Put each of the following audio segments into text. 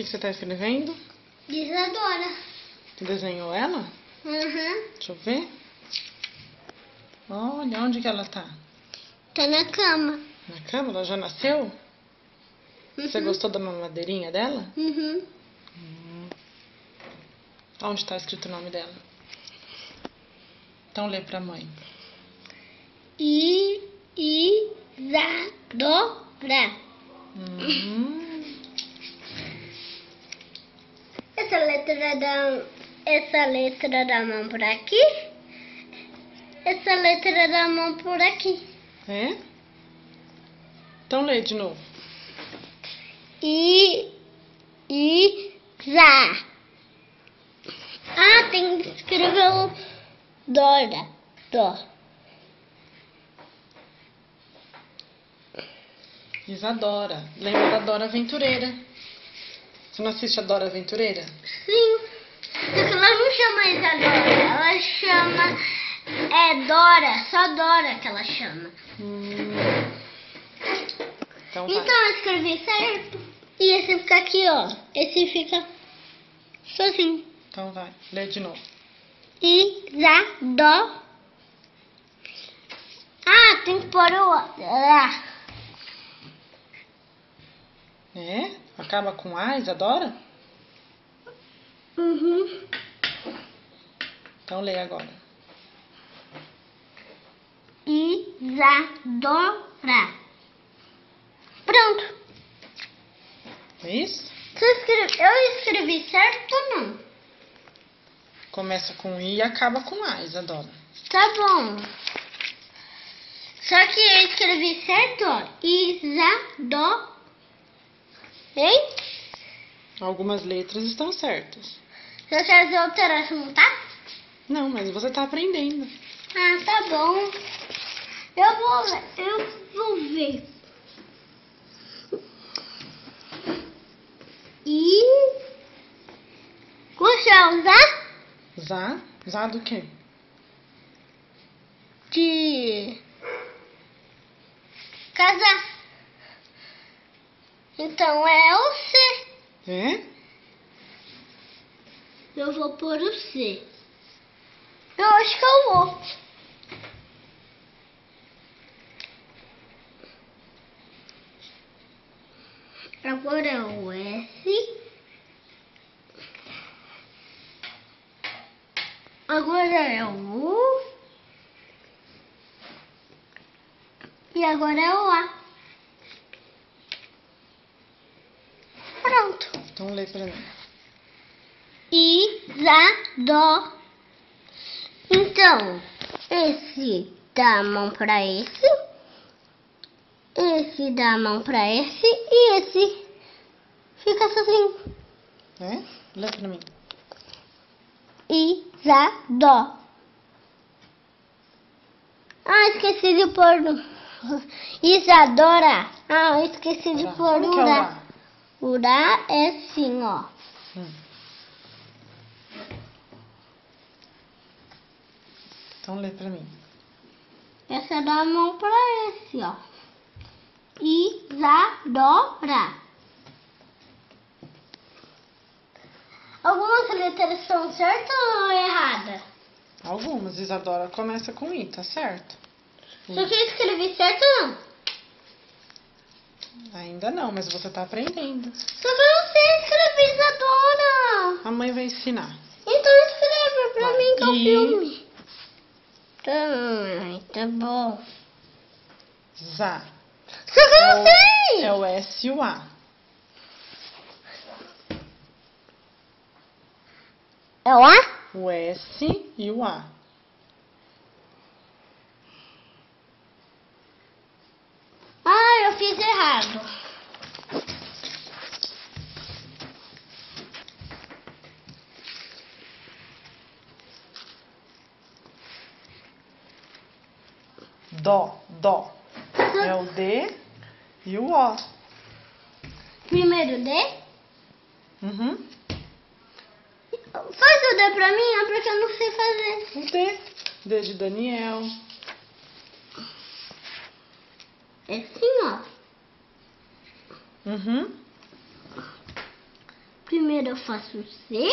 que você tá escrevendo? Isadora. Você desenhou ela? Uhum. Deixa eu ver. Olha, onde que ela tá? Tá na cama. Na cama? Ela já nasceu? Você Uhum. gostou da mamadeirinha dela? Uhum. Onde tá escrito o nome dela? Então lê pra mãe. Isadora. Essa letra da mão por aqui. Essa letra da mão por aqui. É? Então lê de novo. Isa. Ah, tem que escrever o Dora. Dó. Isadora. Lembra da Dora Aventureira? Você não assiste a Dora Aventureira? Sim. Só que ela não chama Isadora. Ela chama Dora. Só Dora que ela chama. Então vai. Então eu escrevi certo. E esse fica aqui, ó. Esse fica sozinho. Então vai. Lê de novo. Isadora. Ah, tem que pôr o... É? Acaba com A, Isadora? Uhum. Então lê agora. Isadora. Pronto. É isso? Eu escrevi certo ou não? Começa com I e acaba com A, Isadora. Tá bom. Só que eu escrevi certo, ó. Isadora. Hein? Algumas letras estão certas. Só que as outras não tá? Não, mas você tá aprendendo. Ah, tá bom. Eu vou ver. Você vai usar? Zá? Zá do quê? De casar. Então é o C. É? Eu vou pôr o C. Eu acho que eu vou. Agora é o S. Agora é o U. E agora é o A. Pronto. Então lê pra mim. Isadora. Então, esse dá a mão pra esse. Esse dá a mão pra esse. E esse fica sozinho. É? Lê pra mim. Isadora. Ah, esqueci de pôr Isadora. Ah, eu esqueci de pôr Como que é o Urá. A? Urá é assim, ó. Então lê pra mim. Essa dá a mão pra esse, ó. Isadora. Algumas letras estão certas ou erradas? Algumas. Isadora começa com I, tá certo? Só que eu escrevi certo ou não? Ainda não, mas você tá aprendendo. Só que eu não sei escrever Isadora. A mãe vai ensinar. Então escreve pra Vai. mim que eu I. filme. Tá bom. Zá. Só que eu não sei. É o S e o A. É o A? O S e o A. Ah, eu fiz errado. Dó, dó. É o D e o O. Primeiro D. Uhum. Faz o D pra mim, porque eu não sei fazer. O D. D de Daniel. É assim, ó. Uhum. Primeiro eu faço o C.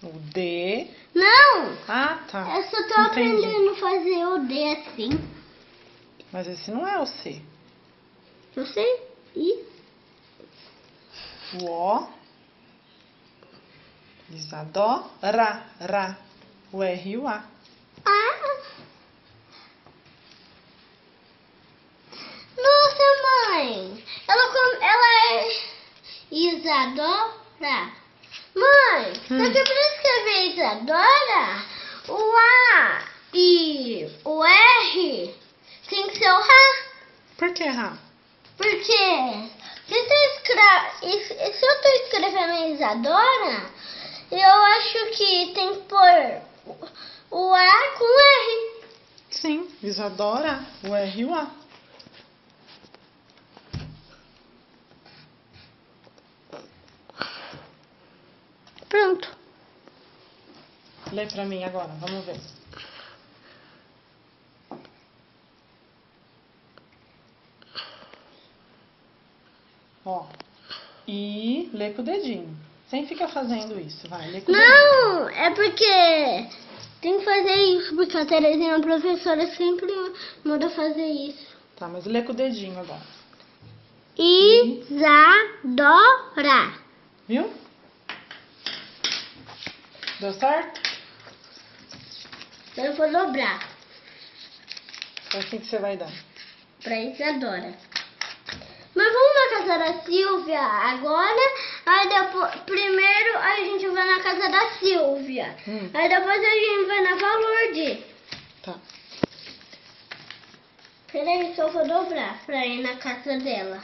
O D. Não! Ah, tá. Eu só tô Entendi. aprendendo a fazer o D assim. Mas esse não é o C. Eu sei. I. O O. Isadora. Ra. O R e o A. Ah! Nossa, mãe! Ela é Isadora. Mãe, só que pra escrever Isadora, o A e o R tem que ser o Rá. Por que Ra? Porque se eu tô escrevendo Isadora, eu acho que tem que pôr o A com R. Sim, Isadora. O R e o A. Pronto. Lê pra mim agora, vamos ver. Ó. E lê com o dedinho. Sem ficar fazendo isso, vai. Lê com o dedinho. Não, é porque tem que fazer isso, porque a Terezinha, a professora, sempre manda fazer isso. Tá, mas lê com o dedinho agora. Isadora. Viu? Deu certo? Eu vou dobrar É assim que você vai dar. pra Isadora. Mas vamos na casa da Silvia agora. Aí depois, primeiro a gente vai na casa da Silvia. Aí depois a gente vai na Valurde. Tá. Peraí que eu vou dobrar pra ir na casa dela.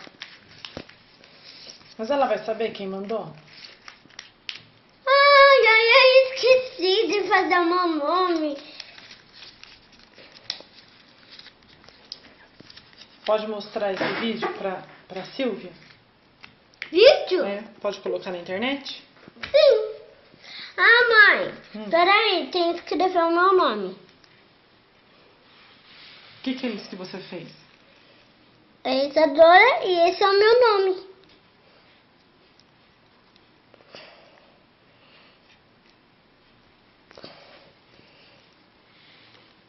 Mas ela vai saber quem mandou? Ai, esqueci de fazer o meu nome. Pode mostrar esse vídeo pra Silvia? Vídeo? É, pode colocar na internet? Sim. Ah, mãe, peraí, tem que escrever o meu nome. O que é isso que você fez? É Isadora e esse é o meu nome.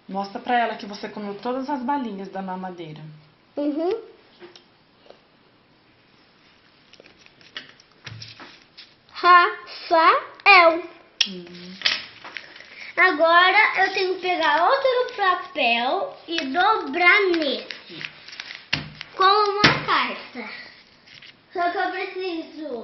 Mostra pra ela que você comeu todas as balinhas da mamadeira. Uhum. Rafael. Agora eu tenho que pegar outro papel e dobrar nesse. Como uma carta. Só que eu preciso